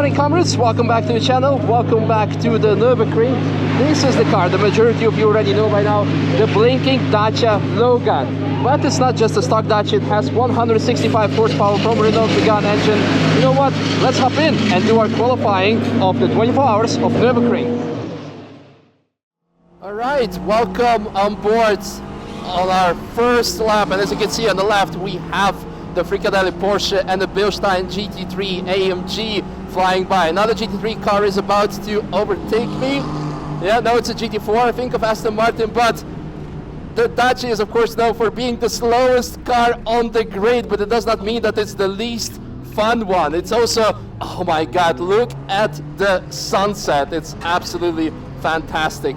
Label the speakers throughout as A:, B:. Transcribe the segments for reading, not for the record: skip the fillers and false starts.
A: morning, comrades. Welcome back to the channel. Welcome back to the Nürburgring. This is the car the majority of you already know by now, the blinking Dacia Logan. But it's not just a stock Dacia, it has 165 horsepower from Renault Megane engine. You know what? Let's hop in and do our qualifying of the 24 hours of Nürburgring. Alright, welcome on board on our first lap, and as you can see on the left we have the Frikadelli Porsche and the Bilstein GT3 AMG flying by. Another GT3 car is about to overtake me. Yeah, no, it's a GT4, I think, of Aston Martin, but the Dacia is of course known for being the slowest car on the grid, but it does not mean that it's the least fun one. It's also, oh my god, look at the sunset. It's absolutely fantastic,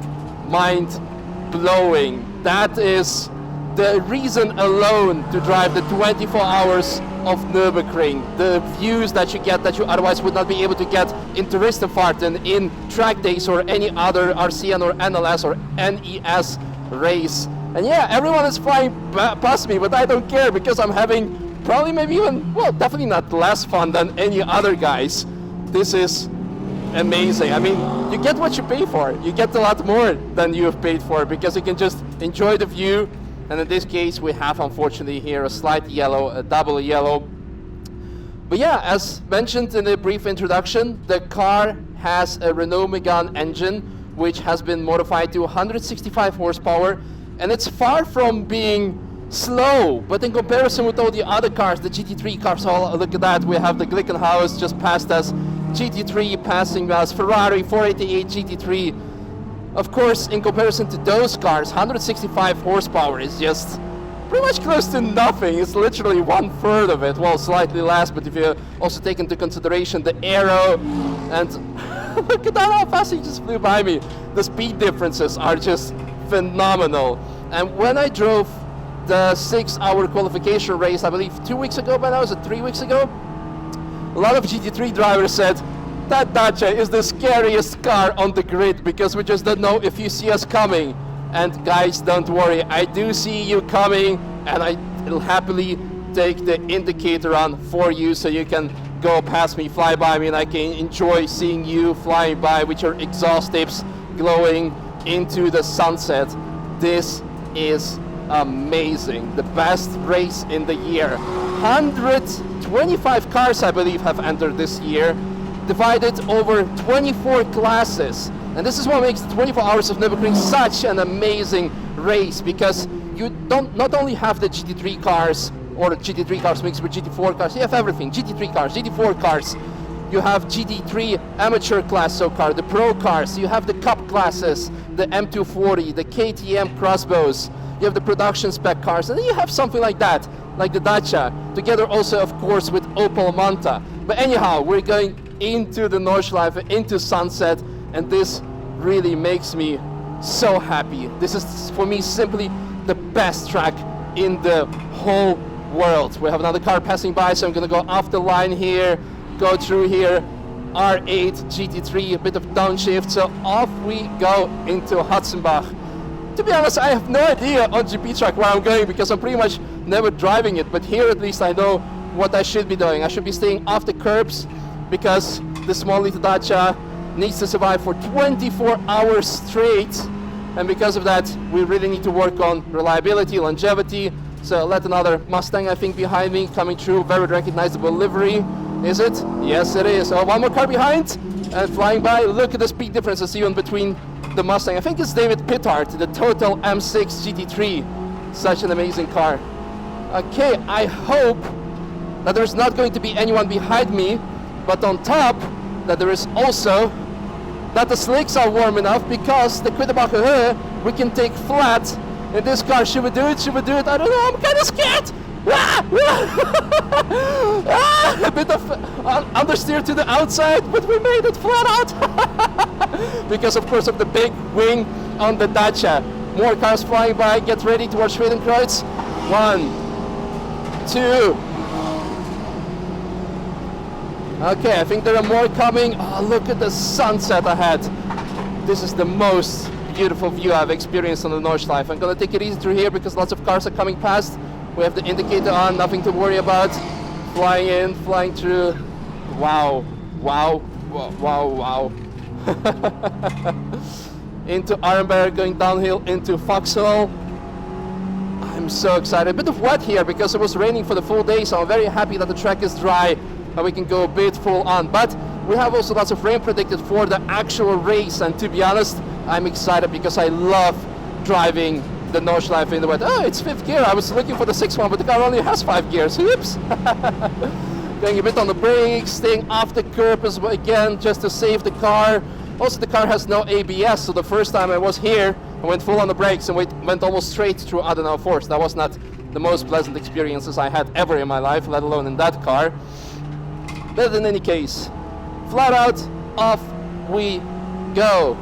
A: mind-blowing. That is the reason alone to drive the 24 hours of Nürburgring. The views that you get that you otherwise would not be able to get in Touristenfahrten, in track days, or any other RCN or NLS or NES race. And yeah, everyone is flying past me, but I don't care because I'm having probably maybe even, well, definitely not less fun than any other guys. This is amazing. I mean, you get what you pay for. You get a lot more than you have paid for because you can just enjoy the view. And in this case, we have, unfortunately, here a slight yellow, a double yellow. But yeah, as mentioned in the brief introduction, the car has a Renault Megane engine, which has been modified to 165 horsepower. And it's far from being slow, but in comparison with all the other cars, the GT3 cars, oh, look at that, we have the Glickenhaus just past us, GT3 passing us, Ferrari 488 GT3. Of course, in comparison to those cars, 165 horsepower is just pretty much close to nothing. It's literally 1/3 of it. Well, slightly less, but if you also take into consideration the aero and look at that, how fast he just flew by me. The speed differences are just phenomenal. And when I drove the 6-hour qualification race, I believe 2 weeks ago, but now was it 3 weeks ago? A lot of GT3 drivers said, that Dacia is the scariest car on the grid because we just don't know if you see us coming. And guys, don't worry, I do see you coming, and I'll happily take the indicator on for you so you can go past me, fly by me, and I can enjoy seeing you flying by with your exhaust tips glowing into the sunset. This is amazing. The best race in the year. 125 cars, I believe, have entered this year, divided over 24 classes. And this is what makes the 24 hours of Nürburgring such an amazing race, because you don't not only have the GT3 cars or GT3 cars mixed with GT4 cars, you have everything. GT3 cars, GT4 cars, you have GT3 amateur class so car, the pro cars, you have the cup classes, the M240, the KTM crossbows, you have the production spec cars, and then you have something like that, like the Dacia, together also of course with Opel Manta. But anyhow, we're going into the Nordschleife, into sunset, and this really makes me so happy. This is for me simply the best track in the whole world. We have another car passing by, so I'm gonna go off the line here, go through here, R8 GT3, a bit of downshift, so off we go into Hatzenbach. To be honest, I have no idea on GP track where I'm going because I'm pretty much never driving it, but here at least I know what I should be doing. I should be staying off the curbs because the small little Dacia needs to survive for 24 hours straight, and because of that we really need to work on reliability, longevity. So let another Mustang, I think, behind me coming through, very recognizable livery. Is it? Yes, it is. Oh, one more car behind and flying by. Look at the speed differences even between the Mustang. I think it's David Pittard, the Total M6 GT3. Such an amazing car. Okay, I hope that there's not going to be anyone behind me, but on top that there is also that the slicks are warm enough, because the Quitterbacher we can take flat in this car. Should we do it? Should we do it? I don't know. I'm kind of scared. A bit of understeer to the outside, but we made it flat out because of course of the big wing on the Dacia. More cars flying by. Get ready towards Schwedenkreuz. 1, 2. Okay, I think there are more coming. Oh, look at the sunset ahead. This is the most beautiful view I've experienced on the Nordschleife. I'm gonna take it easy through here because lots of cars are coming past. We have the indicator on, nothing to worry about. Flying in, flying through. Wow, wow, Wow, wow, wow. Into Arenberg, going downhill into Foxhole. I'm so excited. A bit of wet here because it was raining for the full day, so I'm very happy that the track is dry and we can go a bit full on. But we have also lots of rain predicted for the actual race, and to be honest, I'm excited because I love driving the Nordschleife in the wet. Oh, it's 5th gear. I was looking for the 6th one, but the car only has 5 gears. Oops. Going a bit on the brakes, staying off the curb as well, again, just to save the car. Also, the car has no ABS, so the first time I was here, I went full on the brakes and went almost straight through Adenauer Force. That was not the most pleasant experiences I had ever in my life, let alone in that car. But in any case, flat out, off we go.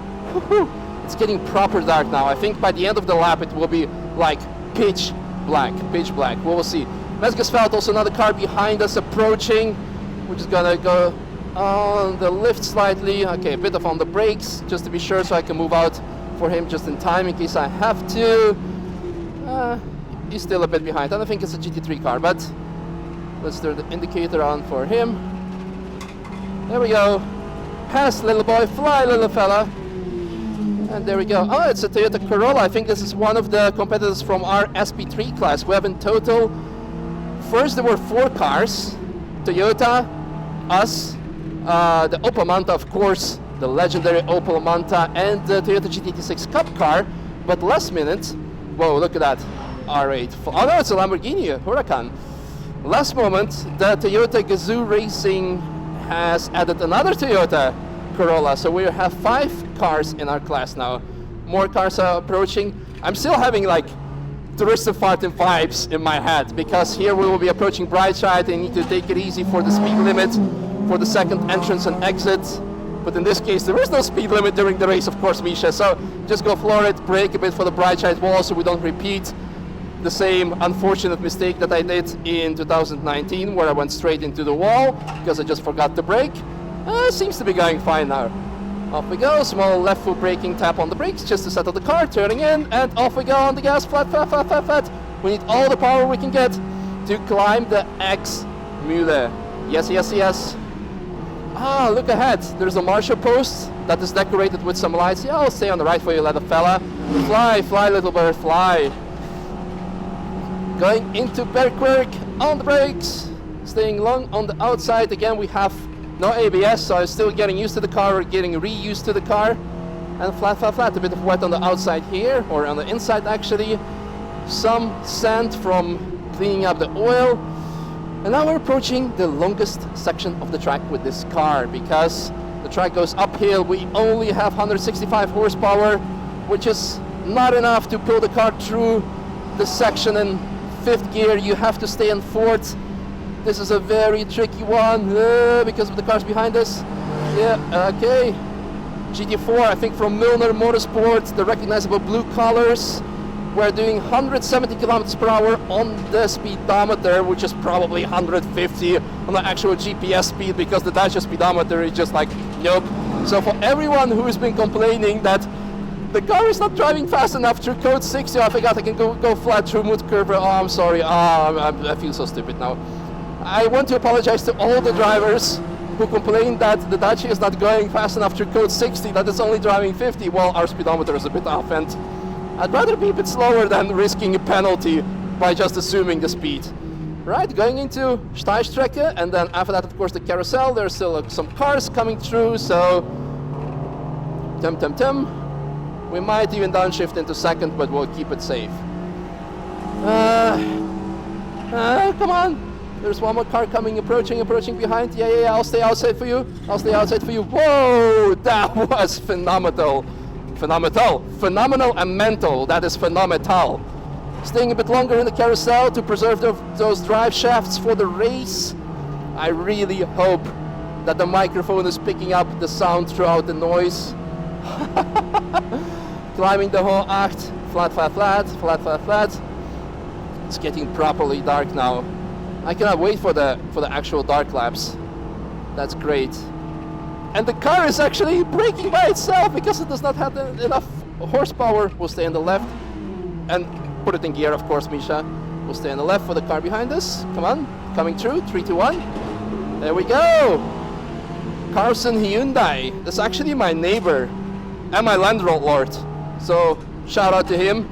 A: It's getting proper dark now. I think by the end of the lap it will be like pitch black. We will see. Mesgesveld, also another car behind us approaching. We're just gonna go on the lift slightly. Okay, a bit of on the brakes just to be sure, so I can move out for him just in time in case I have to. He's still a bit behind. I don't think it's a GT3 car, but let's turn the indicator on for him. There we go. Pass, little boy. Fly, little fella. And there we go. Oh, it's a Toyota Corolla. I think this is one of the competitors from our SP3 class. We have in total, first there were 4 cars. Toyota, us, the Opel Manta, of course, the legendary Opel Manta, and the Toyota GT6 Cup car. But last minute, whoa, look at that, R8. Oh no, it's a Lamborghini Huracan. Last moment, the Toyota Gazoo Racing has added another Toyota Corolla, so we have 5 cars in our class now. More cars are approaching. I'm still having like Touristenfahrten vibes in my head, because here we will be approaching Breitscheid and need to take it easy for the speed limit for the second entrance and exit. But in this case, there is no speed limit during the race, of course, Misha. So just go floor it, brake a bit for the Breitscheid wall so we don't repeat the same unfortunate mistake that I did in 2019, where I went straight into the wall because I just forgot to brake. Seems to be going fine now. Off we go, small left foot braking tap on the brakes just to settle the car, turning in, and off we go on the gas, flat. We need all the power we can get to climb the X Mühle. Yes. Ah, look ahead, there's a Marshal post that is decorated with some lights. Yeah, I'll stay on the right for you, little fella. Fly, little bird, fly. Going into Bergwerk on the brakes, staying long on the outside. Again, we have no ABS, so I'm still getting used to the car, or getting reused to the car. And flat. A bit of wet on the outside here, or on the inside actually. Some sand from cleaning up the oil. And now we're approaching the longest section of the track with this car, because the track goes uphill. We only have 165 horsepower, which is not enough to pull the car through the section in 5th gear. You have to stay in 4th. This is a very tricky one because of the cars behind us. Yeah, okay. GT4, I think from Milner Motorsport, the recognizable blue colors. We're doing 170 kilometers per hour on the speedometer, which is probably 150 on the actual GPS speed, because the Dacia speedometer is just like, nope. So for everyone who has been complaining that the car is not driving fast enough through code 60, I forgot I can go flat through Mutkurve. Oh, I'm sorry. I feel so stupid now. I want to apologize to all the drivers who complain that the Dacia is not going fast enough through code 60, that it's only driving 50. Well, our speedometer is a bit off, and I'd rather be a bit slower than risking a penalty by just assuming the speed. Right, going into Steilstrecke, and then after that, of course, the carousel. There's still some cars coming through, so we might even downshift into 2nd, but we'll keep it safe. Come on. There's one more car coming, approaching behind. Yeah, I'll stay outside for you. Whoa, that was phenomenal and mental. That is phenomenal. Staying a bit longer in the carousel to preserve those drive shafts for the race. I really hope that the microphone is picking up the sound throughout the noise. Climbing the whole 8, flat. It's getting properly dark now. I cannot wait for the actual dark laps. That's great. And the car is actually braking by itself because it does not have enough horsepower. We'll stay on the left and put it in gear, of course, Misha. We'll stay on the left for the car behind us. Come on, coming through. 3, 2, 1. There we go. Carson Hyundai. That's actually my neighbor and my landlord. So shout out to him.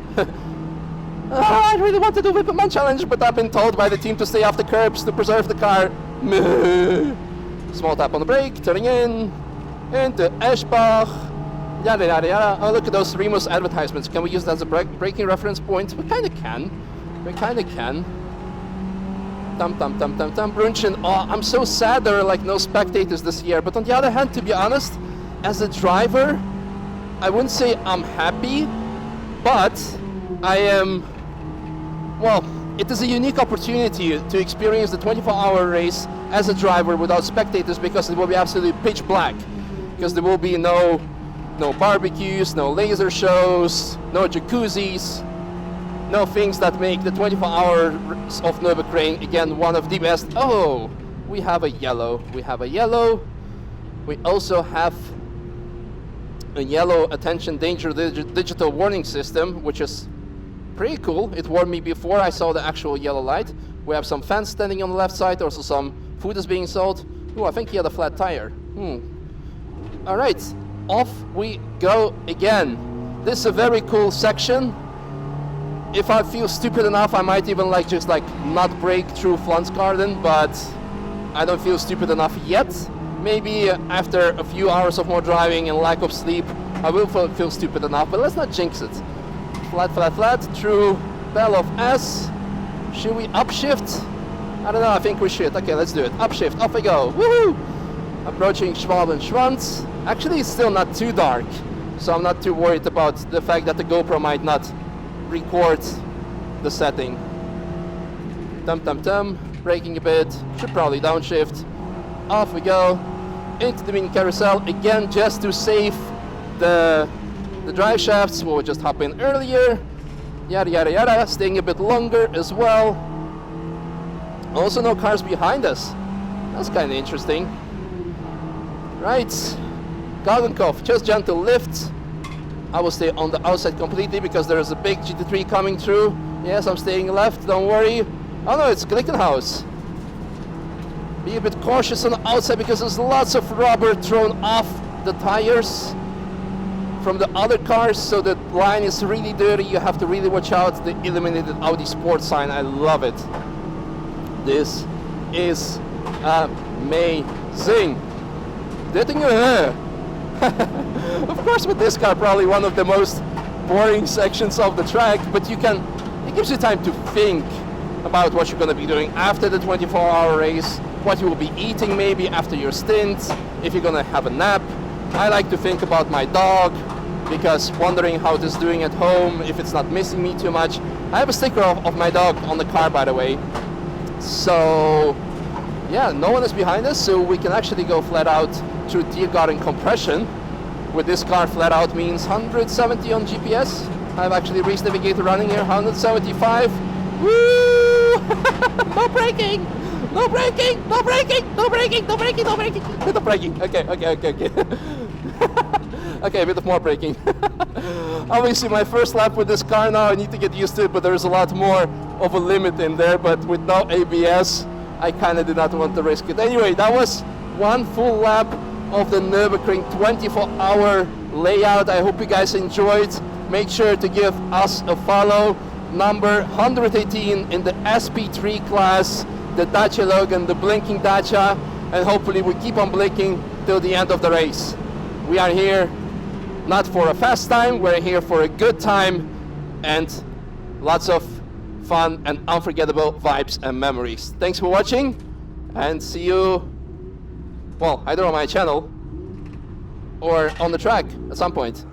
A: I really want to do Whipperman Challenge, but I've been told by the team to stay off the curbs to preserve the car. Small tap on the brake, turning in, into Eschbach, yada yada yada. Oh, look at those Remus advertisements. Can we use that as a braking reference point? We kind of can. We kind of can. Tam tam tam tam tam. Brunchen. Oh, I'm so sad there are like no spectators this year. But on the other hand, to be honest, as a driver, I wouldn't say I'm happy, but I am. Well, it is a unique opportunity to experience the 24-hour race as a driver without spectators, because it will be absolutely pitch black. Because there will be no barbecues, no laser shows, no jacuzzis, no things that make the 24 hours of Nürburgring again one of the best. Oh, we have a yellow. We have a yellow. We also have a yellow attention danger digital warning system, which is pretty cool. It warned me before I saw the actual yellow light. We have some fans standing on the left side, also some food is being sold. Oh, I think he had a flat tire. All right, off we go again. This is a very cool section. If I feel stupid enough, I might even just not brake through Flansgarden, but I don't feel stupid enough yet. Maybe after a few hours of more driving and lack of sleep, I will feel stupid enough, but let's not jinx it. Flat, flat, flat, through Bell of S. Should we upshift? I don't know, I think we should. Okay, let's do it. Upshift, off we go. Woohoo! Approaching Schwab and Schwanz. Actually, it's still not too dark, so I'm not too worried about the fact that the GoPro might not record the setting. Tum tum tum, braking a bit, should probably downshift. Off we go, into the mini carousel, again just to save the drive shafts. We'll just hop in earlier, yada yada yada, staying a bit longer as well. Also no cars behind us, that's kind of interesting. Right, Galgenkopf, just gentle lift. I will stay on the outside completely because there is a big GT3 coming through. Yes, I'm staying left, don't worry. Oh no, it's Glickenhaus. Be a bit cautious on the outside because there's lots of rubber thrown off the tires from the other cars, so the line is really dirty. You have to really watch out. The illuminated Audi Sport sign, I love it. This is amazing. Of course, with this car, probably one of the most boring sections of the track, but it gives you time to think about what you're going to be doing after the 24-hour race, what you will be eating maybe after your stint, if you're going to have a nap. I like to think about my dog, because wondering how it is doing at home, if it's not missing me too much. I have a sticker of my dog on the car, by the way. So yeah, no one is behind us, so we can actually go flat out through Tiergarten compression. With this car, flat out means 170 on GPS. I have actually Race Navigator running here, 175. Woo! No braking! No braking! No braking! No braking! No braking! No braking! Bit of braking. Okay. Okay, a bit of more braking. Obviously, my first lap with this car now, I need to get used to it, but there's a lot more of a limit in there. But with no ABS, I kind of did not want to risk it. Anyway, that was one full lap of the Nürburgring 24-hour layout. I hope you guys enjoyed. Make sure to give us a follow. Number 118 in the SP3 class, the Dacia Logan, the blinking Dacia, and hopefully we keep on blinking till the end of the race. We are here not for a fast time, we're here for a good time and lots of fun and unforgettable vibes and memories. Thanks for watching and see you, well, either on my channel or on the track at some point.